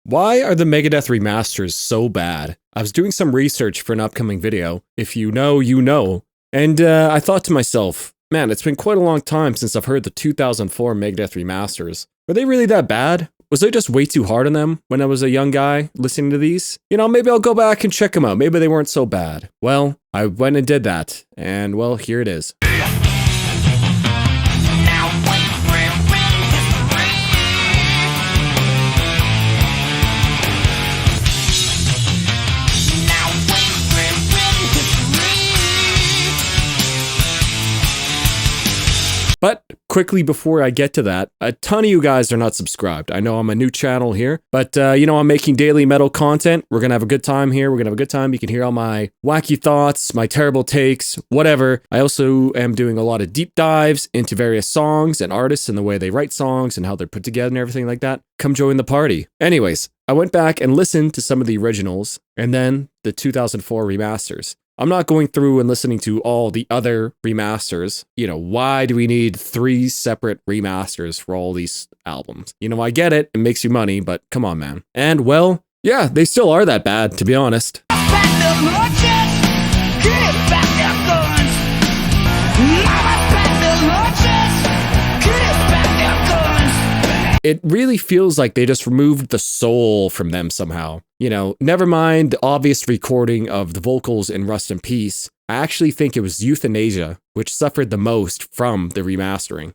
Why are the Megadeth remasters so bad? I was doing some research for an upcoming video. If you know, you know. And I thought to myself, man, it's been quite a long time since I've heard the 2004 Megadeth remasters. Were they really that bad? Was I just way too hard on them when I was a young guy listening to these? You know, maybe I'll go back and check them out. Maybe they weren't so bad. Well, I went and did that. And well, here it is. But quickly before I get to that, a ton of you guys are not subscribed. I know I'm a new channel here, but you know, I'm making daily metal content. We're gonna have a good time here. We're gonna have a good time. You can hear all my wacky thoughts, my terrible takes, whatever. I also am doing a lot of deep dives into various songs and artists and the way they write songs and how they're put together and everything like that. Come join the party. Anyways, I went back and listened to some of the originals and then the 2004 remasters. I'm not going through and listening to all the other remasters. You know, why do we need 3 separate remasters for all these albums? You know, I get it. It makes you money, but come on, man. And well, yeah, they still are that bad, to be honest. It really feels like they just removed the soul from them somehow. You know, never mind the obvious recording of the vocals in Rust in Peace. I actually think it was Youthanasia which suffered the most from the remastering.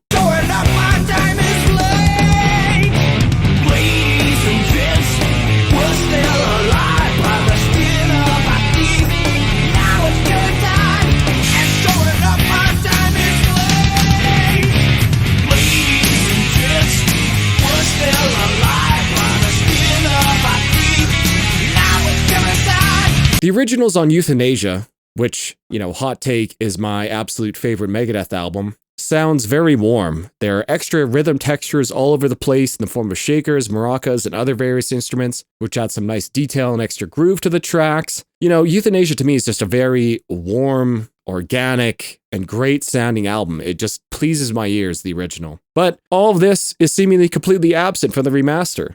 The originals on Youthanasia, which, you know, hot take, is my absolute favorite Megadeth album, sounds very warm. There are extra rhythm textures all over the place in the form of shakers, maracas, and other various instruments, which add some nice detail and extra groove to the tracks. You know, Youthanasia to me is just a very warm, organic, and great sounding album. It just pleases my ears, the original. But all of this is seemingly completely absent from the remaster.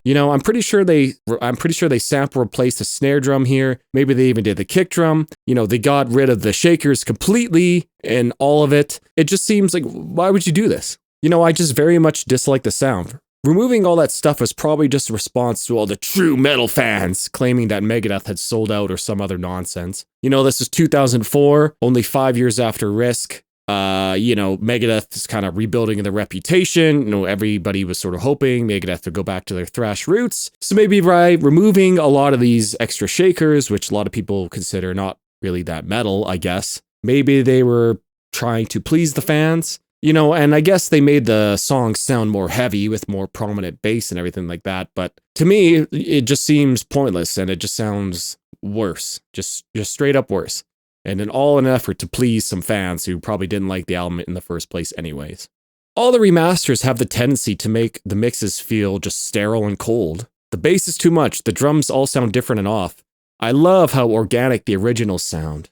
You know, I'm pretty sure they sample replaced the snare drum here. Maybe they even did the kick drum. You know, they got rid of the shakers completely and all of it. It just seems like, why would you do this? You know, I just very much dislike the sound. Removing all that stuff was probably just a response to all the true metal fans claiming that Megadeth had sold out or some other nonsense. You know, this is 2004, only 5 years after Risk. You know, Megadeth is kind of rebuilding their reputation. You know, everybody was sort of hoping Megadeth would go back to their thrash roots. So maybe by removing a lot of these extra shakers, which a lot of people consider not really that metal, I guess, maybe they were trying to please the fans. You know, and I guess they made the songs sound more heavy with more prominent bass and everything like that. But to me, it just seems pointless and it just sounds worse, just straight up worse. And all in an effort to please some fans who probably didn't like the album in the first place anyways. All the remasters have the tendency to make the mixes feel just sterile and cold. The bass is too much, the drums all sound different and off. I love how organic the originals sound.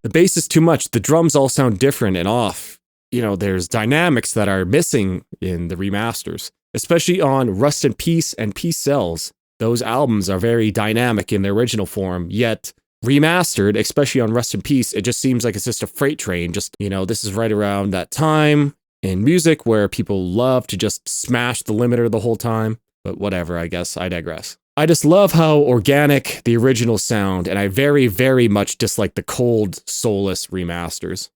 The bass is too much. The drums all sound different and off. You know, there's dynamics that are missing in the remasters, especially on Rust in Peace and Peace Sells. Those albums are very dynamic in their original form, yet remastered, especially on Rust in Peace, it just seems like it's just a freight train. Just, you know, this is right around that time in music where people love to just smash the limiter the whole time. But whatever, I guess. I digress. I just love how organic the originals sound, and I very, very much dislike the cold, soulless remasters.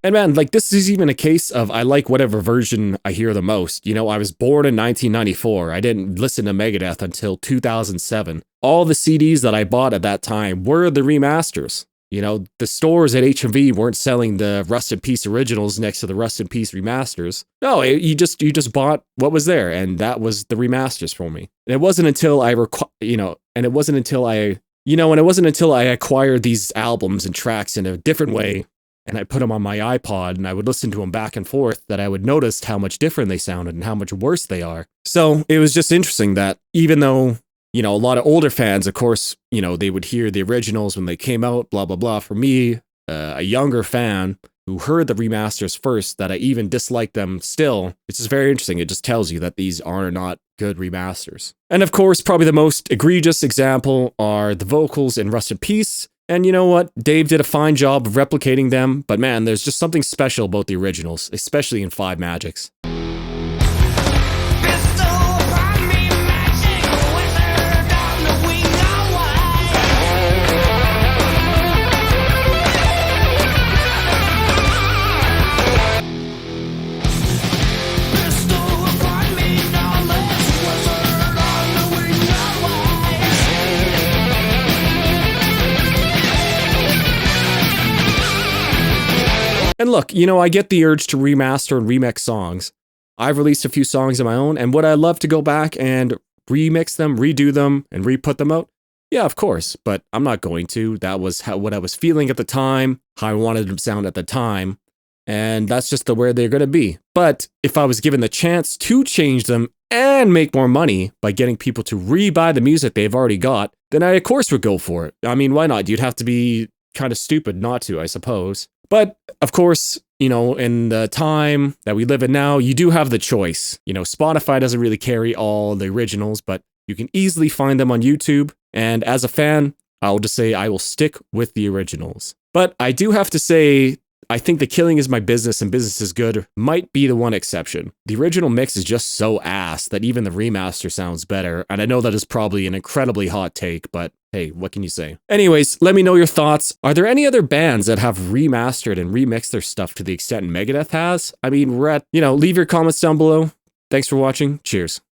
And man, like, this is even a case of I like whatever version I hear the most. You know, I was born in 1994. I didn't listen to Megadeth until 2007. All the CDs that I bought at that time were the remasters. You know, the stores at HMV weren't selling the Rust in Peace originals next to the Rust in Peace remasters. No, you just bought what was there, and that was the remasters for me. And it wasn't until I acquired these albums and tracks in a different way, and I put them on my iPod and I would listen to them back and forth, that I would notice how much different they sounded and how much worse they are. So it was just interesting that even though, you know, a lot of older fans, of course, you know, they would hear the originals when they came out, blah, blah, blah. For me, a younger fan who heard the remasters first, that I even dislike them still, it's just very interesting. It just tells you that these are not good remasters. And of course, probably the most egregious example are the vocals in Rust in Peace. And you know what? Dave did a fine job of replicating them, but man, there's just something special about the originals, especially in Five Magics. And look, you know, I get the urge to remaster and remix songs. I've released a few songs of my own, and would I love to go back and remix them, redo them, and re-put them out? Yeah, of course, but I'm not going to. That was what I was feeling at the time, how I wanted them to sound at the time, and that's just where they're going to be. But if I was given the chance to change them and make more money by getting people to re-buy the music they've already got, then I, of course, would go for it. I mean, why not? You'd have to be kind of stupid not to, I suppose. But, of course, you know, in the time that we live in now, you do have the choice. You know, Spotify doesn't really carry all the originals, but you can easily find them on YouTube. And as a fan, I'll just say I will stick with the originals. But I do have to say, I think the Killing Is My Business and Business Is Good might be the one exception. The original mix is just so ass that even the remaster sounds better. And I know that is probably an incredibly hot take, but hey, what can you say? Anyways, let me know your thoughts. Are there any other bands that have remastered and remixed their stuff to the extent Megadeth has? I mean, leave your comments down below. Thanks for watching. Cheers.